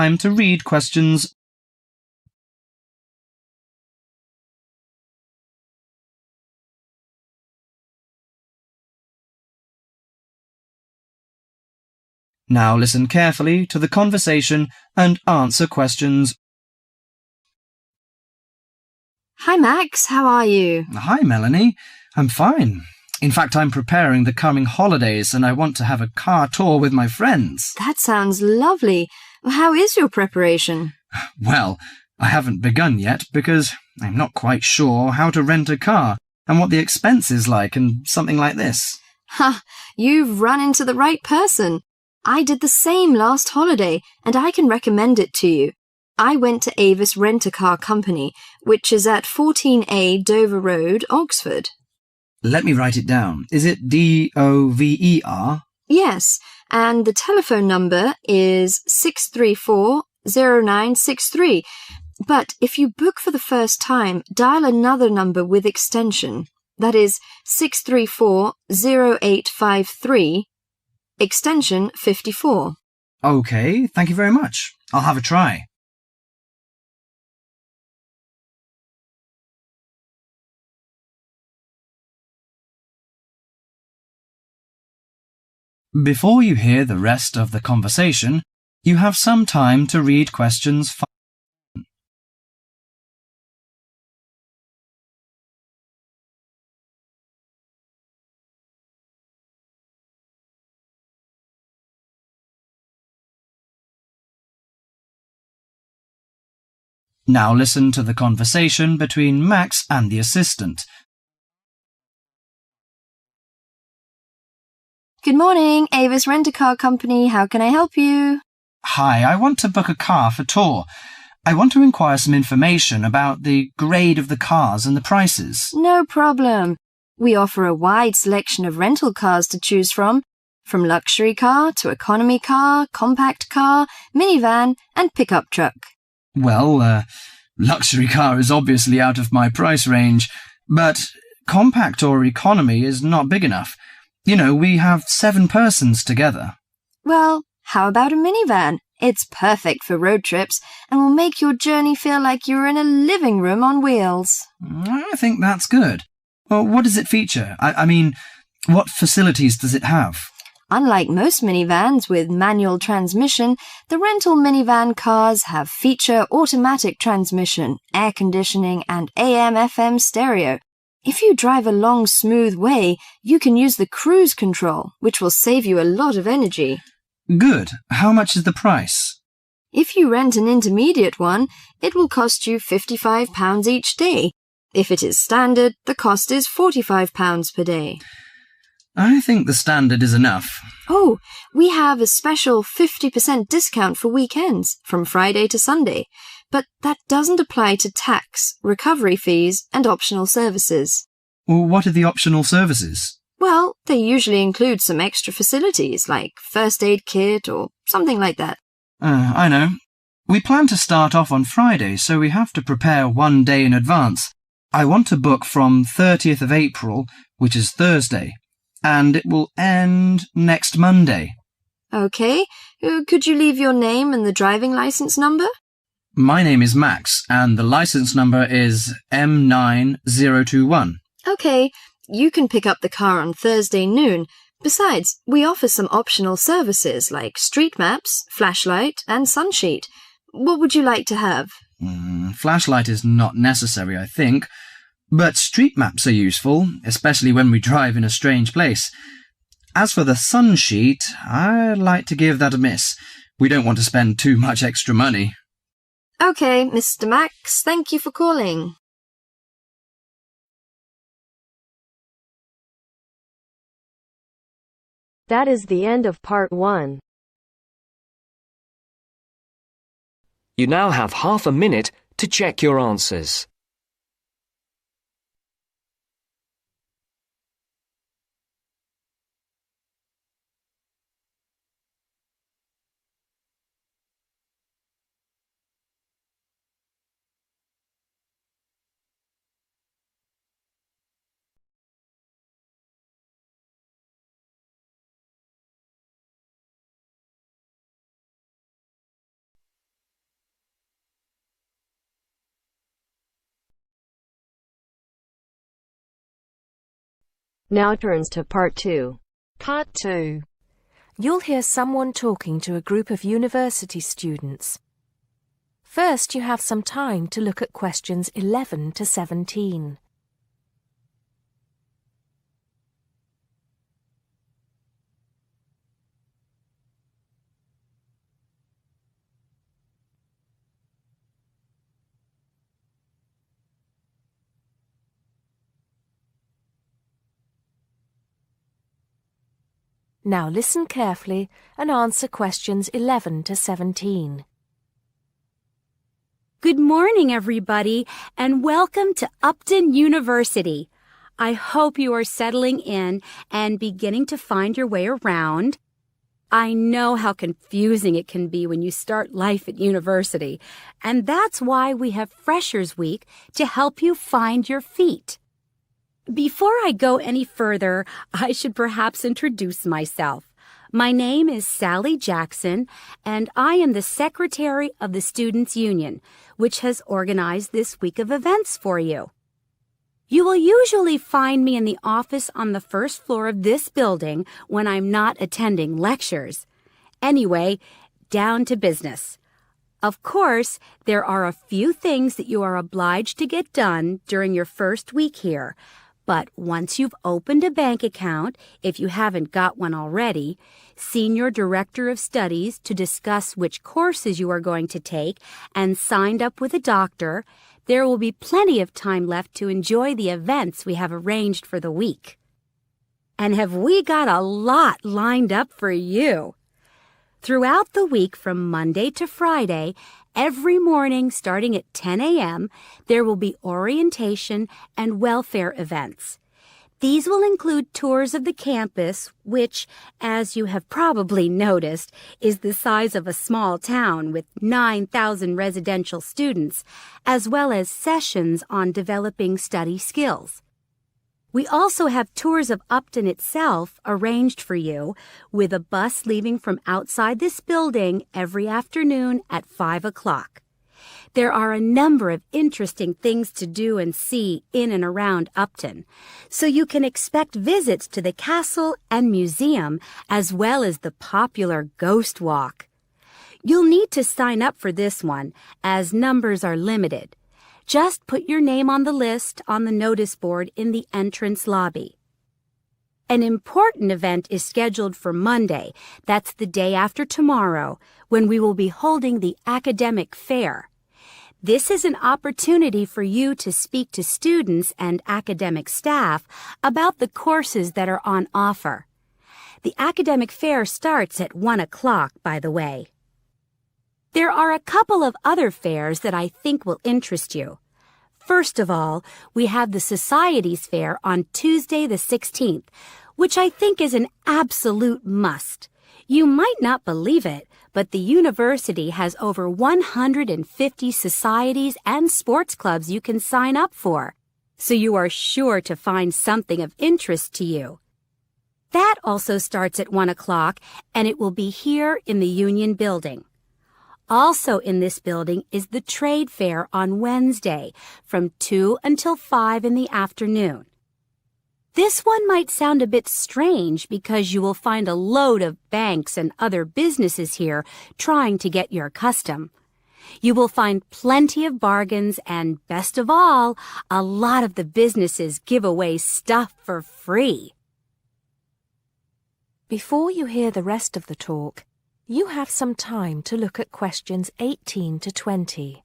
time to read questions. Now listen carefully to the conversation and answer questions. Hi, Max. How are you? Hi, Melanie. I'm fine. In fact, I'm preparing the coming holidays and I want to have a car tour with my friends. That sounds lovely. How is your preparation? Well, I haven't begun yet because I'm not quite sure how to rent a car and what the expense is like and something like this. Ha! You've run into the right person. I did the same last holiday and I can recommend it to you. I went to Avis Rent-A-Car Company, which is at 14A Dover Road, Oxford. Let me write it down. Is it DOVER? Yes, and the telephone number is 634-0963. But if you book for the first time, dial another number with extension. That is 634-0853, extension 54. OK, thank you very much. I'll have a try. Before you hear the rest of the conversation, you have some time to read questions 5. Now listen to the conversation between Max and the assistant. Good morning, Avis Rent-A-Car Company. How can I help you? Hi, I want to book a car for tour. I want to inquire some information about the grade of the cars and the prices. No problem. We offer a wide selection of rental cars to choose from luxury car to economy car, compact car, minivan, and pickup truck. Well, luxury car is obviously out of my price range, but compact or economy is not big enough. You know, we have 7 persons together. Well, how about a minivan? It's perfect for road trips and will make your journey feel like you're in a living room on wheels. I think that's good. Well, what does it feature? I mean, what facilities does it have? Unlike most minivans with manual transmission, the rental minivan cars have feature automatic transmission, air conditioning, and AM/FM stereo. If you drive a long, smooth way, you can use the cruise control, which will save you a lot of energy. Good. How much is the price? If you rent an intermediate one, it will cost you £55 each day. If it is standard, the cost is £45 per day. I think the standard is enough. Oh, we have a special 50% discount for weekends, from Friday to Sunday. But that doesn't apply to tax, recovery fees, and optional services. Well, what are the optional services? Well, they usually include some extra facilities, like first aid kit or something like that. I know. We plan to start off on Friday, so we have to prepare 1 day in advance. I want to book from 30th of April, which is Thursday, and it will end next Monday. OK. Could you leave your name and the driving license number? My name is Max, and the license number is M9021. OK. You can pick up the car on Thursday noon. Besides, we offer some optional services like street maps, flashlight, and sunsheet. What would you like to have? Flashlight is not necessary, I think. But street maps are useful, especially when we drive in a strange place. As for the sunsheet, I'd like to give that a miss. We don't want to spend too much extra money. OK, Mr. Max, thank you for calling. That is the end of part 1. You now have half a minute to check your answers. Now turns to Part 2. Part 2. You'll hear someone talking to a group of university students. First, you have some time to look at questions 11 to 17. Now listen carefully and answer questions 11 to 17. Good morning, everybody, and welcome to Upton University. I hope you are settling in and beginning to find your way around. I know how confusing it can be when you start life at university, and that's why we have Freshers Week to help you find your feet. Before I go any further, I should perhaps introduce myself. My name is Sally Jackson, and I am the Secretary of the Students' Union, which has organized this week of events for you. You will usually find me in the office on the first floor of this building when I'm not attending lectures. Anyway, down to business. Of course, there are a few things that you are obliged to get done during your first week here. But once you've opened a bank account, if you haven't got one already, seen your director of studies to discuss which courses you are going to take, and signed up with a doctor, there will be plenty of time left to enjoy the events we have arranged for the week. And have we got a lot lined up for you? Throughout the week from Monday to Friday, every morning starting at 10 a.m., there will be orientation and welfare events. These will include tours of the campus, which, as you have probably noticed, is the size of a small town with 9,000 residential students, as well as sessions on developing study skills. We also have tours of Upton itself arranged for you, with a bus leaving from outside this building every afternoon at 5 o'clock. There are a number of interesting things to do and see in and around Upton, so you can expect visits to the castle and museum as well as the popular Ghost Walk. You'll need to sign up for this one, as numbers are limited. Just put your name on the list on the notice board in the entrance lobby. An important event is scheduled for Monday, that's the day after tomorrow, when we will be holding the academic fair. This is an opportunity for you to speak to students and academic staff about the courses that are on offer. The academic fair starts at 1 o'clock, by the way. There are a couple of other fairs that I think will interest you. First of all, we have the Societies Fair on Tuesday the 16th, which I think is an absolute must. You might not believe it, but the university has over 150 societies and sports clubs you can sign up for, so you are sure to find something of interest to you. That also starts at 1 o'clock, and it will be here in the Union Building. Also in this building is the Trade Fair on Wednesday from 2 until 5 in the afternoon. This one might sound a bit strange because you will find a load of banks and other businesses here trying to get your custom. You will find plenty of bargains and, best of all, a lot of the businesses give away stuff for free. Before you hear the rest of the talk, you have some time to look at questions 18 to 20.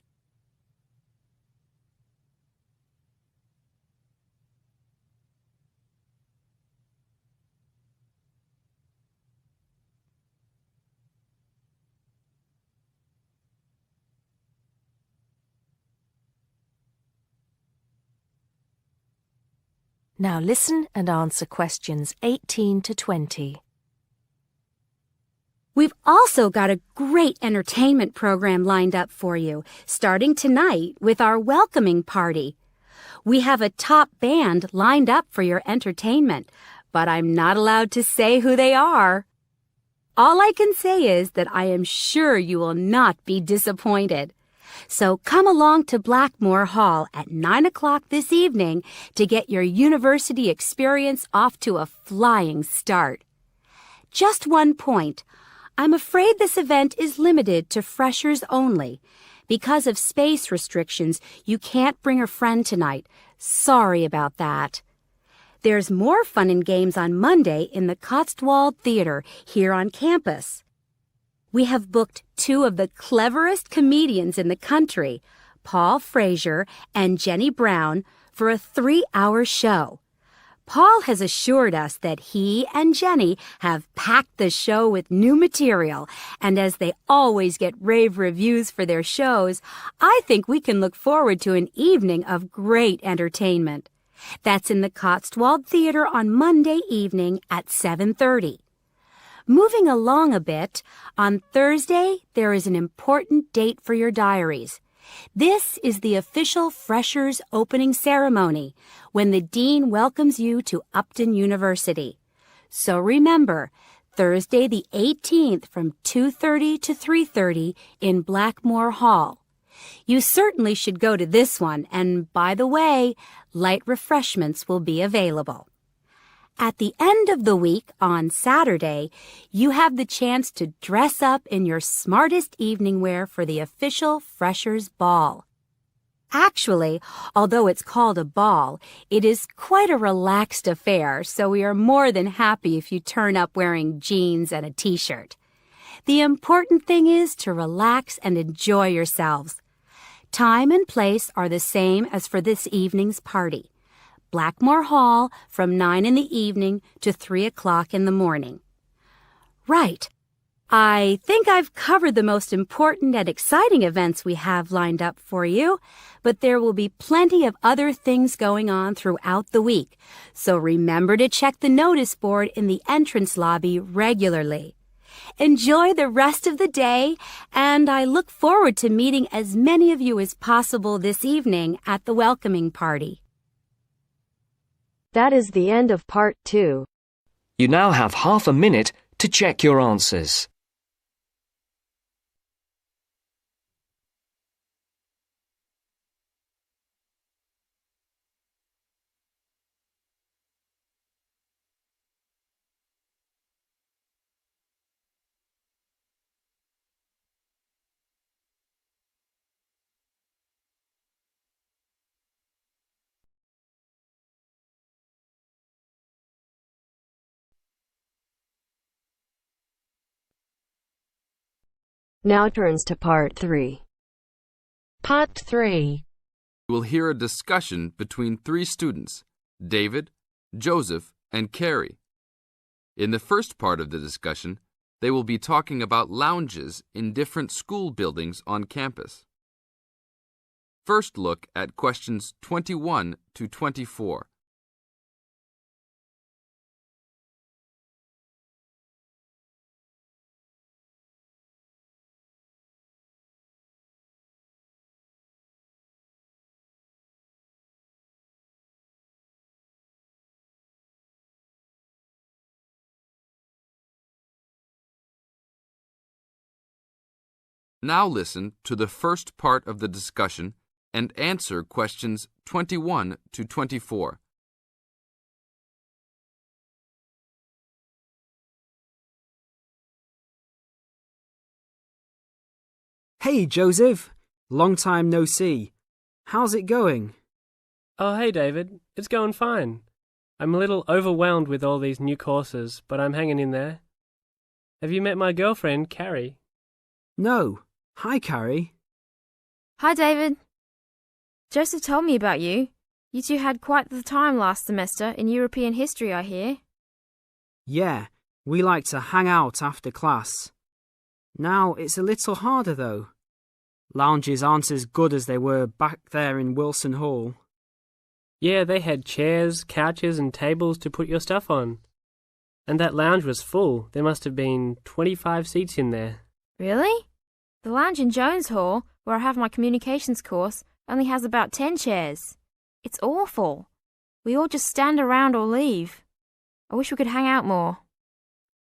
Now listen and answer questions 18 to 20. We've also got a great entertainment program lined up for you, starting tonight with our welcoming party. We have a top band lined up for your entertainment, but I'm not allowed to say who they are. All I can say is that I am sure you will not be disappointed. So come along to Blackmore Hall at 9 o'clock this evening to get your university experience off to a flying start. Just one point. I'm afraid this event is limited to freshers only. Because of space restrictions, you can't bring a friend tonight. Sorry about that. There's more fun and games on Monday in the Cotswold Theater here on campus. We have booked two of the cleverest comedians in the country, Paul Frazier and Jenny Brown, for a 3-hour show. Paul has assured us that he and Jenny have packed the show with new material, and as they always get rave reviews for their shows, I think we can look forward to an evening of great entertainment. That's in the Cotswold Theater on Monday evening at 7:30. Moving along a bit, on Thursday there is an important date for your diaries. This is the official Freshers opening ceremony, when the Dean welcomes you to Upton University. So remember, Thursday the 18th from 2:30 to 3:30 in Blackmore Hall. You certainly should go to this one, and by the way, light refreshments will be available. At the end of the week, on Saturday, you have the chance to dress up in your smartest evening wear for the official Freshers' Ball. Actually, although it's called a ball, it is quite a relaxed affair, so we are more than happy if you turn up wearing jeans and a t-shirt. The important thing is to relax and enjoy yourselves. Time and place are the same as for this evening's party. Blackmore Hall from 9 in the evening to 3 o'clock in the morning. Right. I think I've covered the most important and exciting events we have lined up for you, but there will be plenty of other things going on throughout the week, so remember to check the notice board in the entrance lobby regularly. Enjoy the rest of the day, and I look forward to meeting as many of you as possible this evening at the welcoming party. That is the end of part 2. You now have half a minute to check your answers. Now turns to part 3. Part 3. You will hear a discussion between 3 students, David, Joseph, and Carrie. In the first part of the discussion, they will be talking about lounges in different school buildings on campus. First look at questions 21 to 24. Now listen to the first part of the discussion and answer questions 21 to 24. Hey, Joseph. Long time no see. How's it going? Oh, hey, David. It's going fine. I'm a little overwhelmed with all these new courses, but I'm hanging in there. Have you met my girlfriend, Carrie? No. Hi, Carrie. Hi, David. Joseph told me about you. You two had quite the time last semester in European history, I hear. Yeah, we like to hang out after class. Now it's a little harder, though. Lounges aren't as good as they were back there in Wilson Hall. Yeah, they had chairs, couches, and tables to put your stuff on. And that lounge was full. There must have been 25 seats in there. Really? The lounge in Jones Hall, where I have my communications course, only has about 10 chairs. It's awful. We all just stand around or leave. I wish we could hang out more.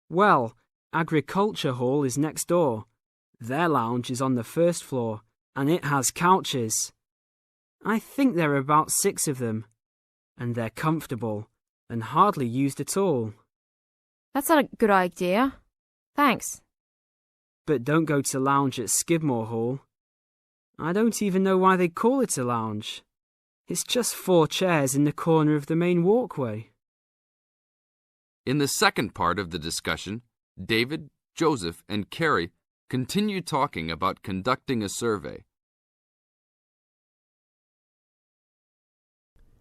Well, Agriculture Hall is next door. Their lounge is on the first floor, and it has couches. I think there are about 6 of them, and they're comfortable and hardly used at all. That's not a good idea. Thanks. But don't go to lounge at Skidmore Hall. I don't even know why they call it a lounge. It's just 4 chairs in the corner of the main walkway. In the second part of the discussion, David, Joseph, and Carrie continue talking about conducting a survey.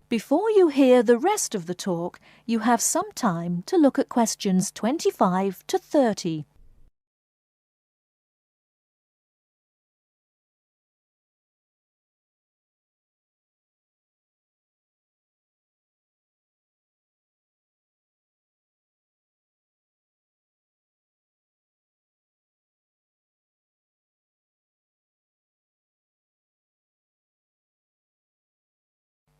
Before you hear the rest of the talk, you have some time to look at questions 25 to 30.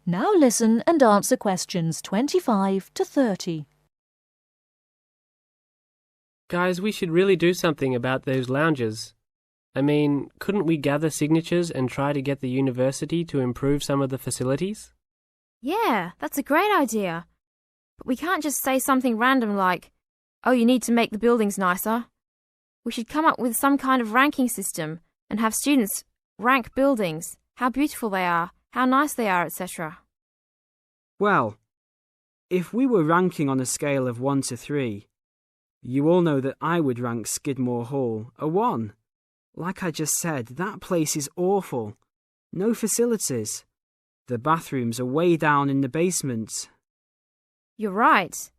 Now listen and answer questions 25 to 30. Guys, we should really do something about those lounges. I mean, couldn't we gather signatures and try to get the university to improve some of the facilities? Yeah, that's a great idea. But we can't just say something random like, oh, you need to make the buildings nicer. We should come up with some kind of ranking system and have students rank buildings, how beautiful they are, how nice they are, etc. Well, if we were ranking on a scale of 1 to 3, you all know that I would rank Skidmore Hall a 1. Like I just said, that place is awful. No facilities. The bathrooms are way down in the basement. You're right.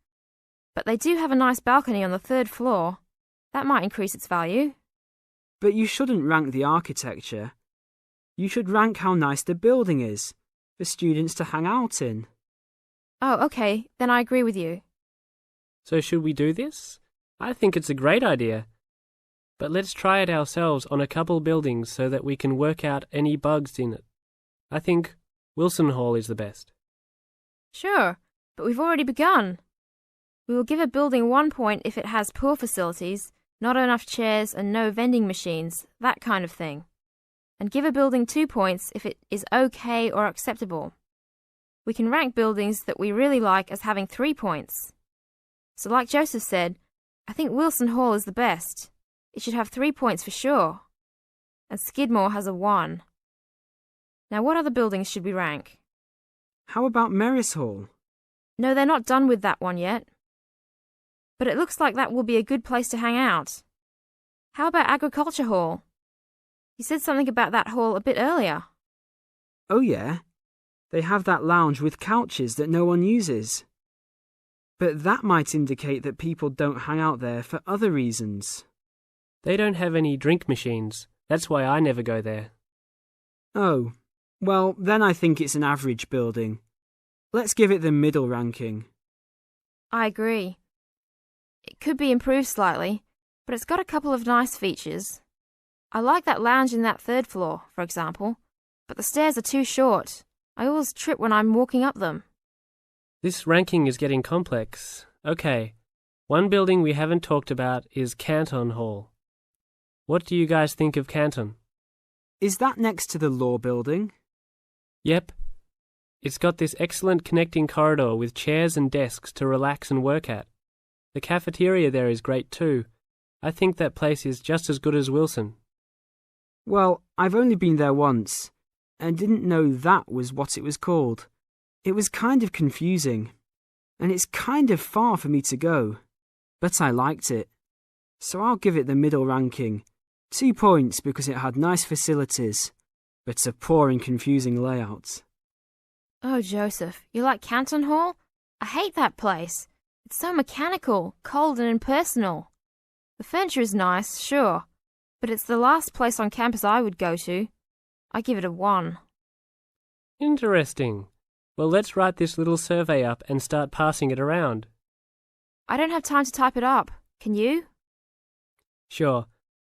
But they do have a nice balcony on the 3rd floor. That might increase its value. But you shouldn't rank the architecture. You should rank how nice the building is for students to hang out in. Oh, okay, then I agree with you. So should we do this? I think it's a great idea. But let's try it ourselves on a couple buildings so that we can work out any bugs in it. I think Wilson Hall is the best. Sure, but we've already begun. We will give a building 1 point if it has poor facilities, not enough chairs and no vending machines, that kind of thing. And give a building 2 points if it is okay or acceptable. We can rank buildings that we really like as having 3 points. So like Joseph said, I think Wilson Hall is the best. It should have 3 points for sure. And Skidmore has a 1. Now what other buildings should we rank? How about Merris Hall? No, they're not done with that one yet. But it looks like that will be a good place to hang out. How about Agriculture Hall? You said something about that hall a bit earlier. Oh yeah, they have that lounge with couches that no one uses. But that might indicate that people don't hang out there for other reasons. They don't have any drink machines. That's why I never go there. Oh, well then I think it's an average building. Let's give it the middle ranking. I agree. It could be improved slightly, but it's got a couple of nice features. I like that lounge in that 3rd floor, for example, but the stairs are too short. I always trip when I'm walking up them. This ranking is getting complex. Okay, one building we haven't talked about is Canton Hall. What do you guys think of Canton? Is that next to the law building? Yep. It's got this excellent connecting corridor with chairs and desks to relax and work at. The cafeteria there is great too. I think that place is just as good as Wilson. Well, I've only been there once, and didn't know that was what it was called. It was kind of confusing, and it's kind of far for me to go, but I liked it. So I'll give it the middle ranking, 2 points because it had nice facilities, but a poor and confusing layout. Oh, Joseph, you like Canton Hall? I hate that place. It's so mechanical, cold and impersonal. The furniture is nice, sure, but it's the last place on campus I would go to. I give it a 1. Interesting. Well, let's write this little survey up and start passing it around. I don't have time to type it up. Can you? Sure.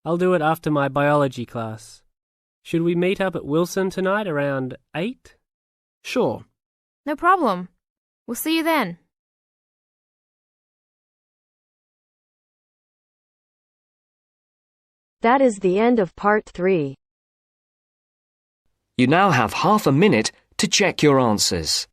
I'll do it after my biology class. Should we meet up at Wilson tonight around 8? Sure. No problem. We'll see you then. That is the end of part 3. You now have half a minute to check your answers.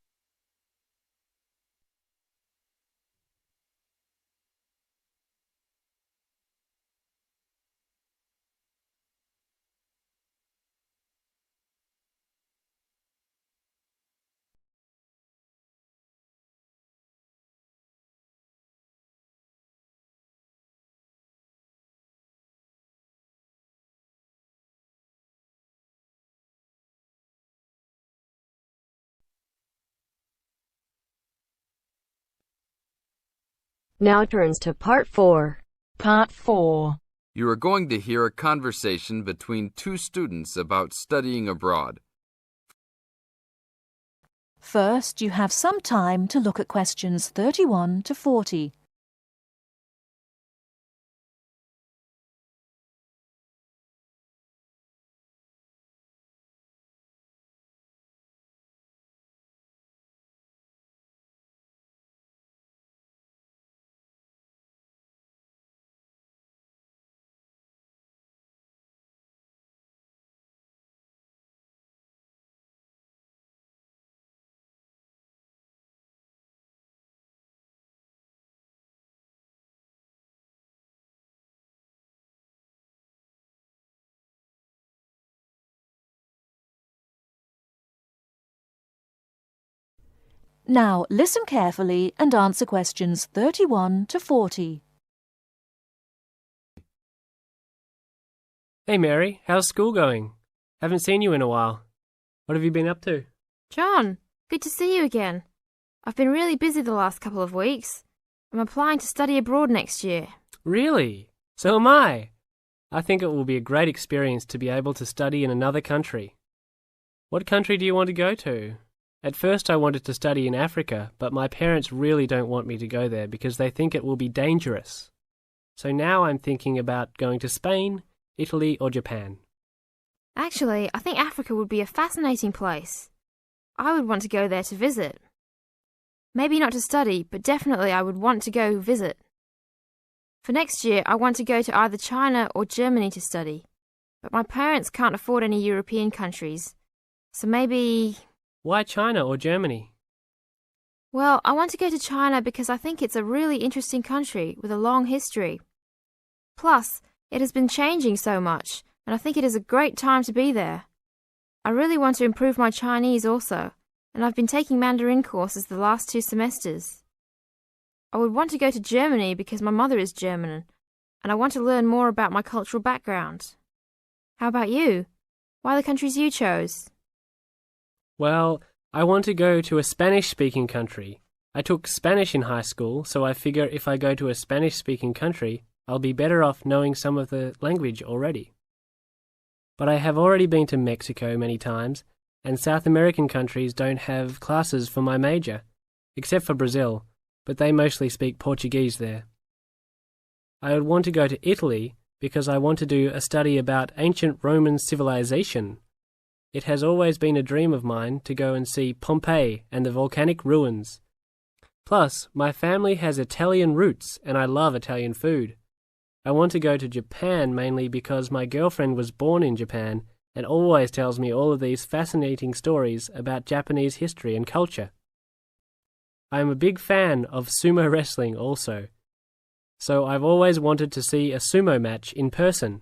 Now turns to part 4. Part 4. You are going to hear a conversation between two students about studying abroad. First, you have some time to look at questions 31 to 40. Now listen carefully and answer questions 31 to 40. Hey Mary, how's school going? Haven't seen you in a while. What have you been up to? John, good to see you again. I've been really busy the last couple of weeks. I'm applying to study abroad next year. Really? So am I. I think it will be a great experience to be able to study in another country. What country do you want to go to? At first I wanted to study in Africa, but my parents really don't want me to go there because they think it will be dangerous. So now I'm thinking about going to Spain, Italy or Japan. Actually, I think Africa would be a fascinating place. I would want to go there to visit. Maybe not to study, but definitely I would want to go visit. For next year, I want to go to either China or Germany to study, but my parents can't afford any European countries, so maybe... Why China or Germany? Well, I want to go to China because I think it's a really interesting country with a long history. Plus, it has been changing so much, and I think it is a great time to be there. I really want to improve my Chinese also, and I've been taking Mandarin courses the last 2 semesters. I would want to go to Germany because my mother is German, and I want to learn more about my cultural background. How about you? Why the countries you chose? Well, I want to go to a Spanish-speaking country. I took Spanish in high school, so I figure if I go to a Spanish-speaking country, I'll be better off knowing some of the language already. But I have already been to Mexico many times, and South American countries don't have classes for my major, except for Brazil, but they mostly speak Portuguese there. I would want to go to Italy because I want to do a study about ancient Roman civilization. It has always been a dream of mine to go and see Pompeii and the volcanic ruins. Plus, my family has Italian roots and I love Italian food. I want to go to Japan mainly because my girlfriend was born in Japan and always tells me all of these fascinating stories about Japanese history and culture. I am a big fan of sumo wrestling also, so I've always wanted to see a sumo match in person.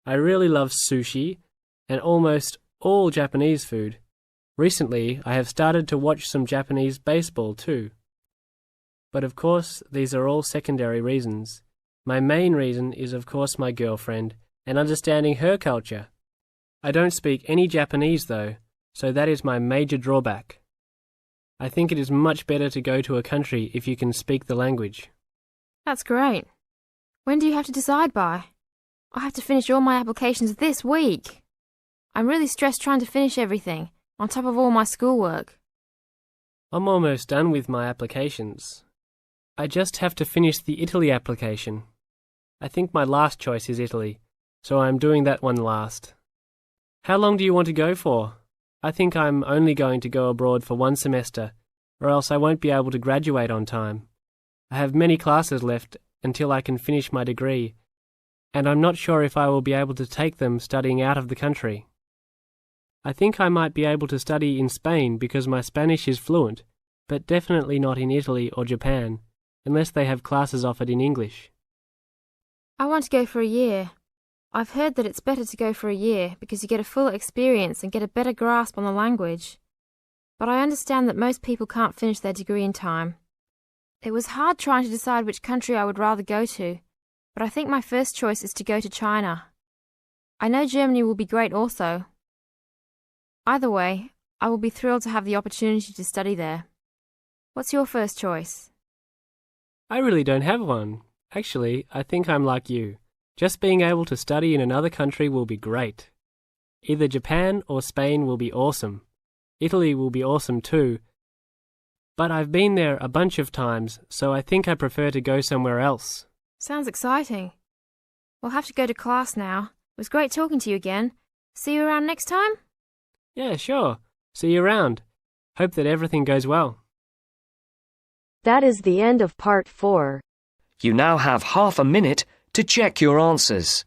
I really love sushi and almost all Japanese food. Recently, I have started to watch some Japanese baseball too. But of course, these are all secondary reasons. My main reason is of course my girlfriend and understanding her culture. I don't speak any Japanese though, so that is my major drawback. I think it is much better to go to a country if you can speak the language. That's great. When do you have to decide by? I have to finish all my applications this week. I'm really stressed trying to finish everything, on top of all my schoolwork. I'm almost done with my applications. I just have to finish the Italy application. I think my last choice is Italy, so I'm doing that one last. How long do you want to go for? I think I'm only going to go abroad for 1 semester, or else I won't be able to graduate on time. I have many classes left until I can finish my degree, and I'm not sure if I will be able to take them studying out of the country. I think I might be able to study in Spain because my Spanish is fluent, but definitely not in Italy or Japan, unless they have classes offered in English. I want to go for a year. I've heard that it's better to go for a year because you get a full experience and get a better grasp on the language. But I understand that most people can't finish their degree in time. It was hard trying to decide which country I would rather go to, but I think my first choice is to go to China. I know Germany will be great also. Either way, I will be thrilled to have the opportunity to study there. What's your first choice? I really don't have one. Actually, I think I'm like you. Just being able to study in another country will be great. Either Japan or Spain will be awesome. Italy will be awesome too. But I've been there a bunch of times, so I think I prefer to go somewhere else. Sounds exciting. We'll have to go to class now. It was great talking to you again. See you around next time? Yeah, sure. See you around. Hope that everything goes well. That is the end of part 4. You now have half a minute to check your answers.